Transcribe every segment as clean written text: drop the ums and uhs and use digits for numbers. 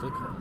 click on.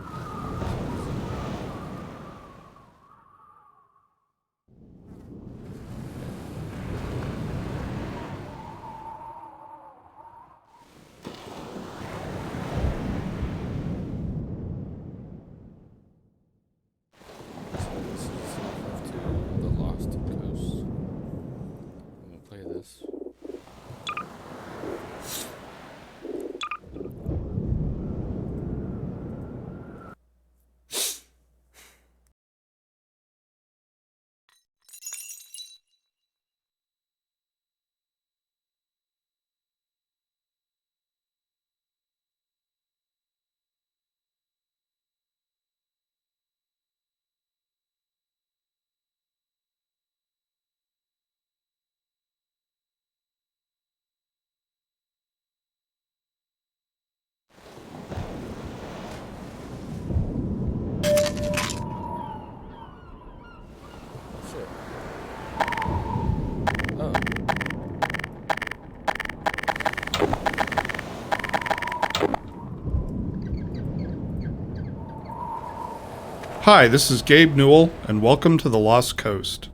Hi, this is Gabe Newell, and welcome to the Lost Coast.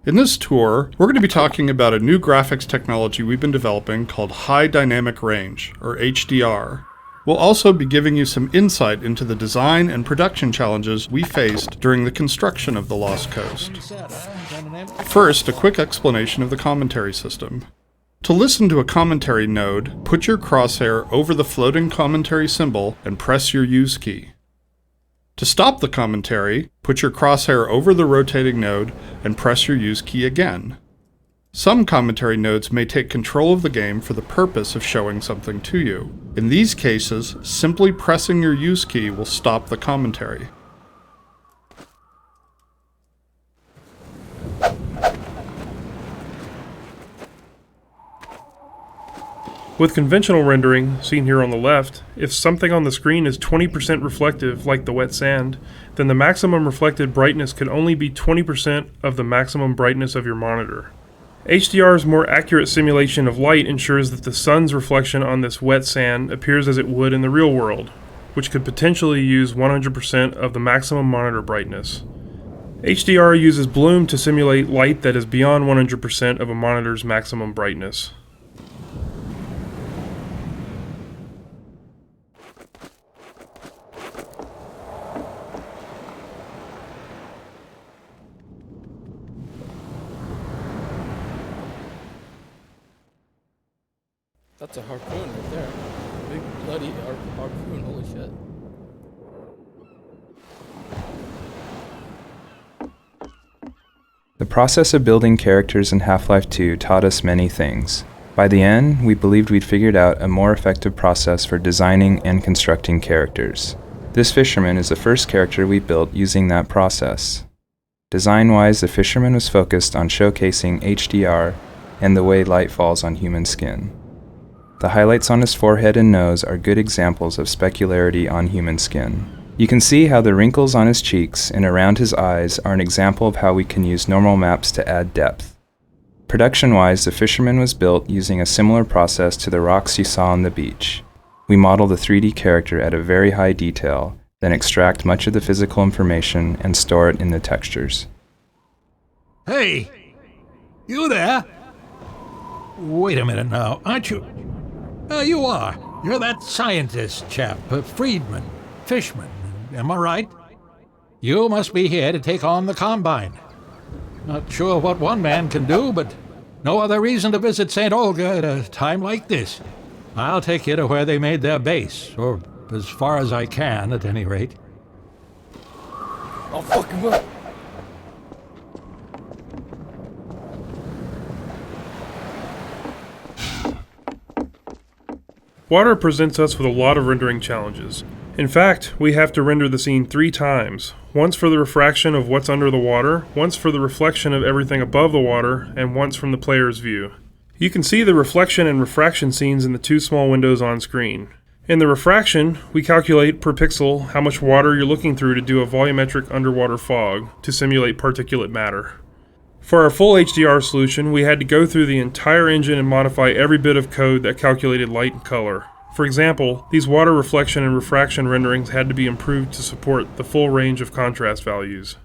In this tour, we're going to be talking about a new graphics technology we've been developing called High Dynamic Range, or HDR. We'll also be giving you some insight into the design and production challenges we faced during the construction of the Lost Coast. First, a quick explanation of the commentary system. To listen to a commentary node, put your crosshair over the floating commentary symbol and press your Use key. To stop the commentary, put your crosshair over the rotating node and press your Use key again. Some commentary nodes may take control of the game for the purpose of showing something to you. In these cases, simply pressing your Use key will stop the commentary. With conventional rendering, seen here on the left, if something on the screen is 20% reflective, like the wet sand, then the maximum reflected brightness could only be 20% of the maximum brightness of your monitor. HDR's more accurate simulation of light ensures that the sun's reflection on this wet sand appears as it would in the real world, which could potentially use 100% of the maximum monitor brightness. HDR uses bloom to simulate light that is beyond 100% of a monitor's maximum brightness. That's a harpoon right there. Big bloody harpoon, holy shit. The process of building characters in Half-Life 2 taught us many things. By the end, we believed we'd figured out a more effective process for designing and constructing characters. This fisherman is the first character we built using that process. Design-wise, the fisherman was focused on showcasing HDR and the way light falls on human skin. The highlights on his forehead and nose are good examples of specularity on human skin. You can see how the wrinkles on his cheeks and around his eyes are an example of how we can use normal maps to add depth. Production-wise, the fisherman was built using a similar process to the rocks you saw on the beach. We model the 3D character at a very high detail, then extract much of the physical information and store it in the textures. Hey! You there? Wait a minute now, aren't you? You are. You're that scientist chap, Friedman, Fishman, am I right? You must be here to take on the Combine. Not sure what one man can do, but no other reason to visit St. Olga at a time like this. I'll take you to where they made their base, or as far as I can, at any rate. I'll fuck him up. Water presents us with a lot of rendering challenges. In fact, we have to render the scene 3 times. Once for the refraction of what's under the water, once for the reflection of everything above the water, and once from the player's view. You can see the reflection and refraction scenes in the 2 small windows on screen. In the refraction, we calculate per pixel how much water you're looking through to do a volumetric underwater fog to simulate particulate matter. For our full HDR solution, we had to go through the entire engine and modify every bit of code that calculated light and color. For example, these water reflection and refraction renderings had to be improved to support the full range of contrast values.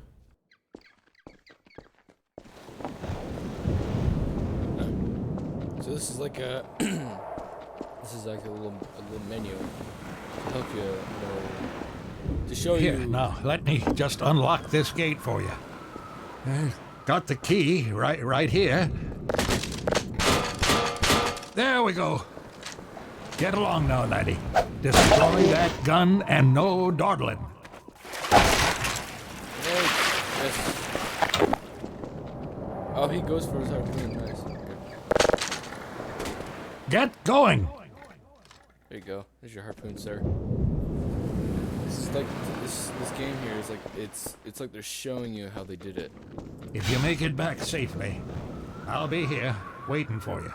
So this is like a this is like a little menu to help you, to show Here, you. now, let me just unlock this gate for you. Got the key right here. There we go. Get along now, laddie. Destroy that gun and no dawdling. Yes. Oh, he goes for his harpoon. Nice. Get going. There you go. There's your harpoon, sir. This is like this game here is like it's like they're showing you how they did it. If you make it back safely, I'll be here waiting for you.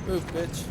Move, bitch.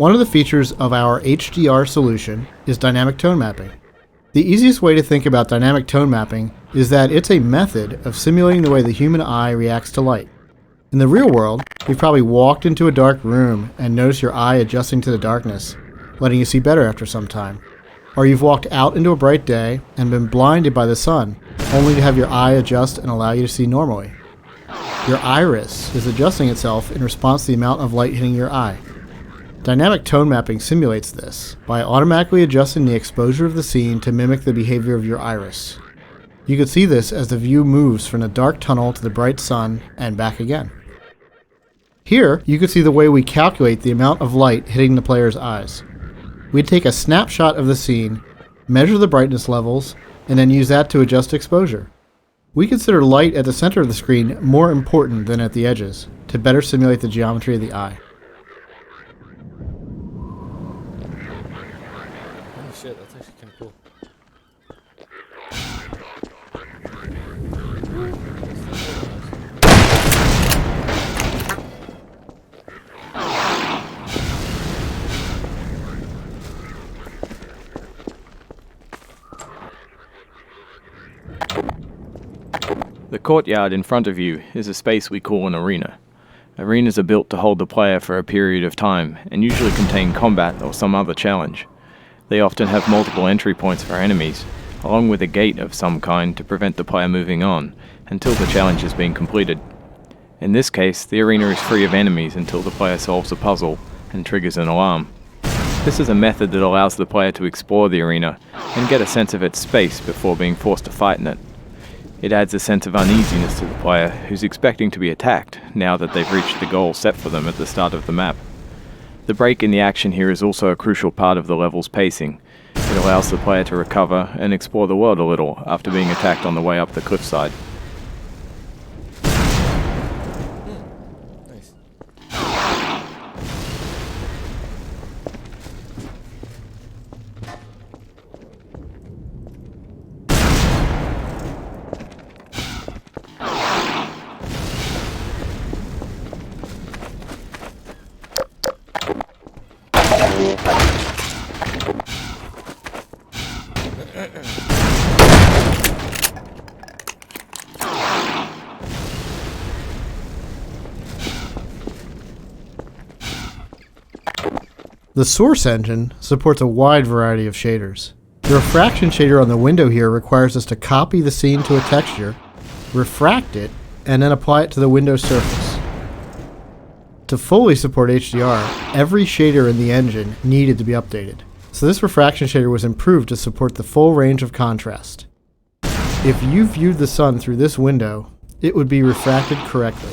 one of the features of our HDR solution is dynamic tone mapping. The easiest way to think about dynamic tone mapping is that it's a method of simulating the way the human eye reacts to light. In the real world, you've probably walked into a dark room and noticed your eye adjusting to the darkness, letting you see better after some time. Or you've walked out into a bright day and been blinded by the sun, only to have your eye adjust and allow you to see normally. Your iris is adjusting itself in response to the amount of light hitting your eye. Dynamic tone mapping simulates this by automatically adjusting the exposure of the scene to mimic the behavior of your iris. You can see this as the view moves from the dark tunnel to the bright sun and back again. Here, you can see the way we calculate the amount of light hitting the player's eyes. We take a snapshot of the scene, measure the brightness levels, and then use that to adjust exposure. We consider light at the center of the screen more important than at the edges to better simulate the geometry of the eye. Oh shit, that's actually kind of cool. The courtyard in front of you is a space we call an arena. Arenas are built to hold the player for a period of time and usually contain combat or some other challenge. They often have multiple entry points for enemies, along with a gate of some kind to prevent the player moving on until the challenge has been completed. In this case, the arena is free of enemies until the player solves a puzzle and triggers an alarm. This is a method that allows the player to explore the arena and get a sense of its space before being forced to fight in it. It adds a sense of uneasiness to the player, who's expecting to be attacked now that they've reached the goal set for them at the start of the map. The break in the action here is also a crucial part of the level's pacing. It allows the player to recover and explore the world a little after being attacked on the way up the cliffside. Nice. The source engine supports a wide variety of shaders. The refraction shader on the window here requires us to copy the scene to a texture, refract it, and then apply it to the window surface. To fully support HDR, every shader in the engine needed to be updated. So this refraction shader was improved to support the full range of contrast. If you viewed the sun through this window, it would be refracted correctly.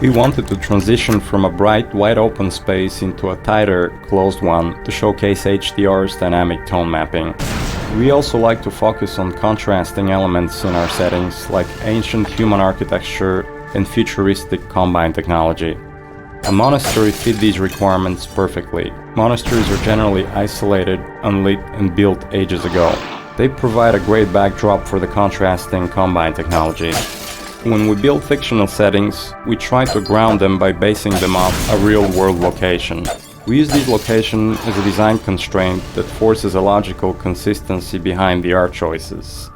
We wanted to transition from a bright, wide-open space into a tighter, closed one to showcase HDR's dynamic tone mapping. We also like to focus on contrasting elements in our settings like ancient human architecture and futuristic combine technology. A monastery fit these requirements perfectly. Monasteries are generally isolated, unlit, and built ages ago. They provide a great backdrop for the contrasting combine technology. When we build fictional settings, we try to ground them by basing them off a real-world location. We use this location as a design constraint that forces a logical consistency behind the art choices.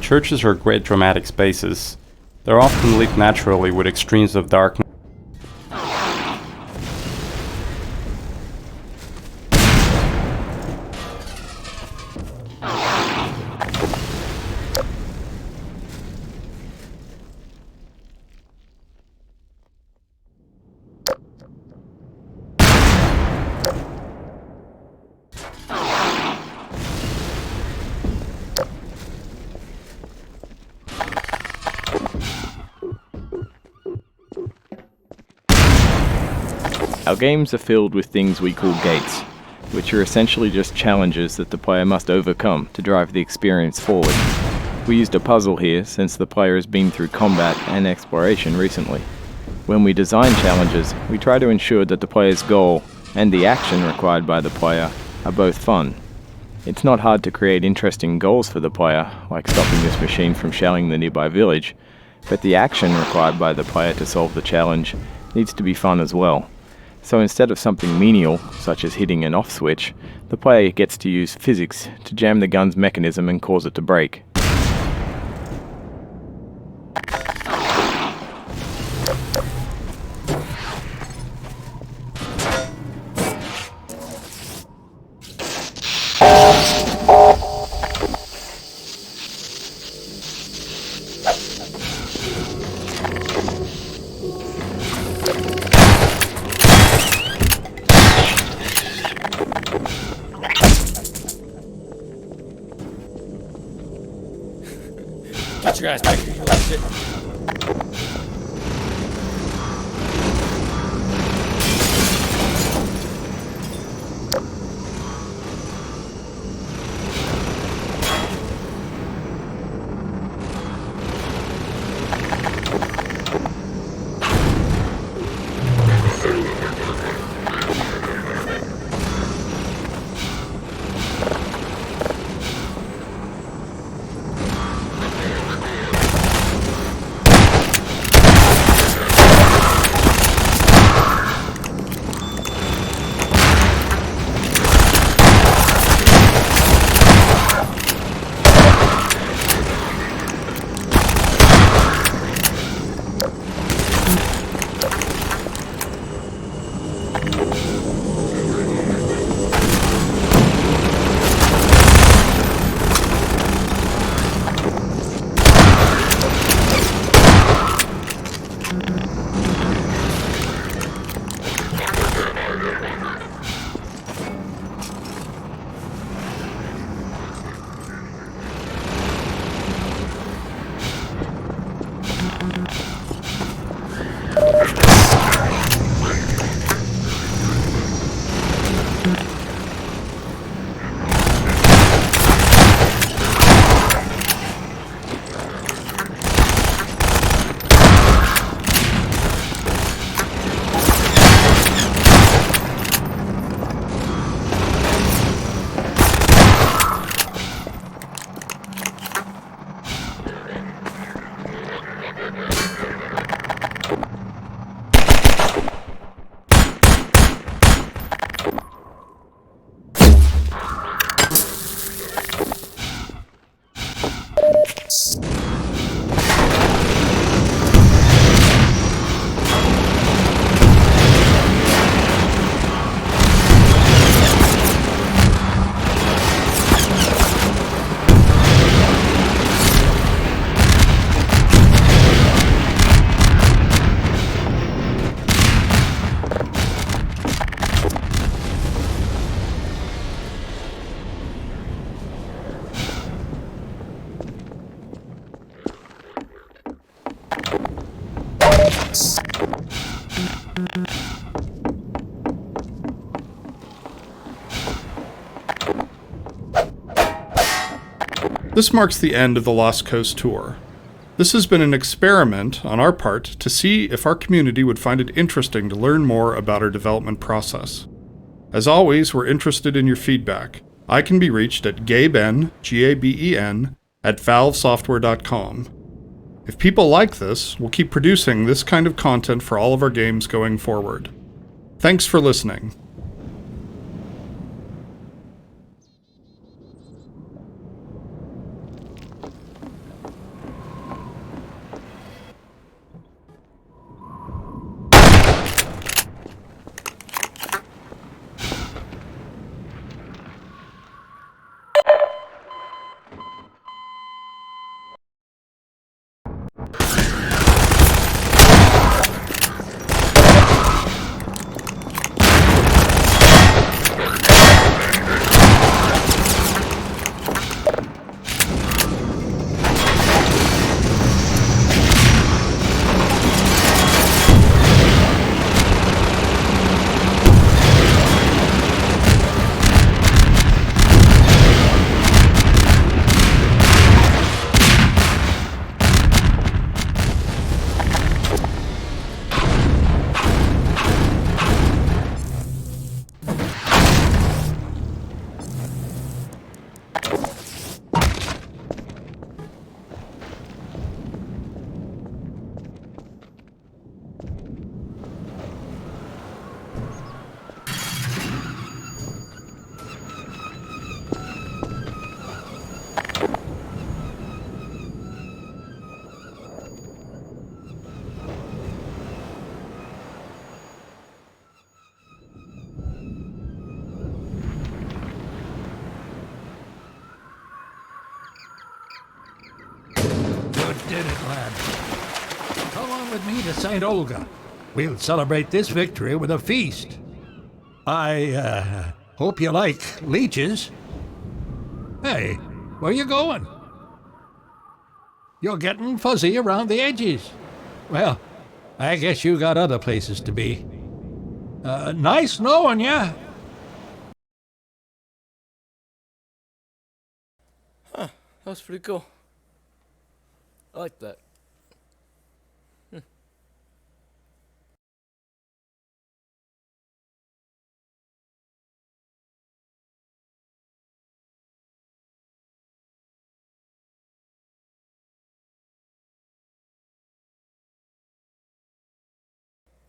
churches are great dramatic spaces. They're often lit naturally with extremes of darkness. Our games are filled with things we call gates, which are essentially just challenges that the player must overcome to drive the experience forward. We used a puzzle here since the player has been through combat and exploration recently. When we design challenges, we try to ensure that the player's goal and the action required by the player are both fun. It's not hard to create interesting goals for the player, like stopping this machine from shelling the nearby village, but the action required by the player to solve the challenge needs to be fun as well. So instead of something menial, such as hitting an off switch, the player gets to use physics to jam the gun's mechanism and cause it to break. Get your ass back here, you little shit. This marks the end of the Lost Coast tour. This has been an experiment on our part to see if our community would find it interesting to learn more about our development process. As always, we're interested in your feedback. I can be reached at gaben, Gaben, at valvesoftware.com. If people like this, we'll keep producing this kind of content for all of our games going forward. Thanks for listening. did it, lad. Come on with me to St. Olga. We'll celebrate this victory with a feast. I hope you like leeches. Hey, where you going? You're getting fuzzy around the edges. Well, I guess you got other places to be. Nice knowing ya. That was pretty cool. I like that.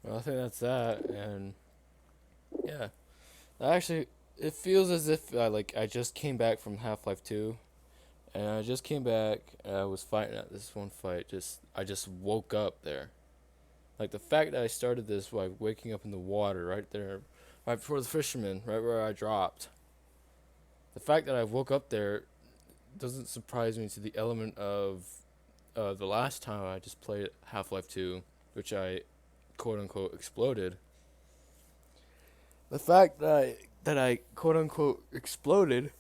Well, I think that's that, and yeah, actually, it feels as if I just came back from Half-Life 2, and I just came back, and I was fighting at this one fight. I just woke up there. Like the fact that I started this by waking up in the water right there, right before the fisherman, right where I dropped. The fact that I woke up there doesn't surprise me to the element of the last time I just played Half-Life 2, which I quote unquote exploded. The fact that I quote unquote exploded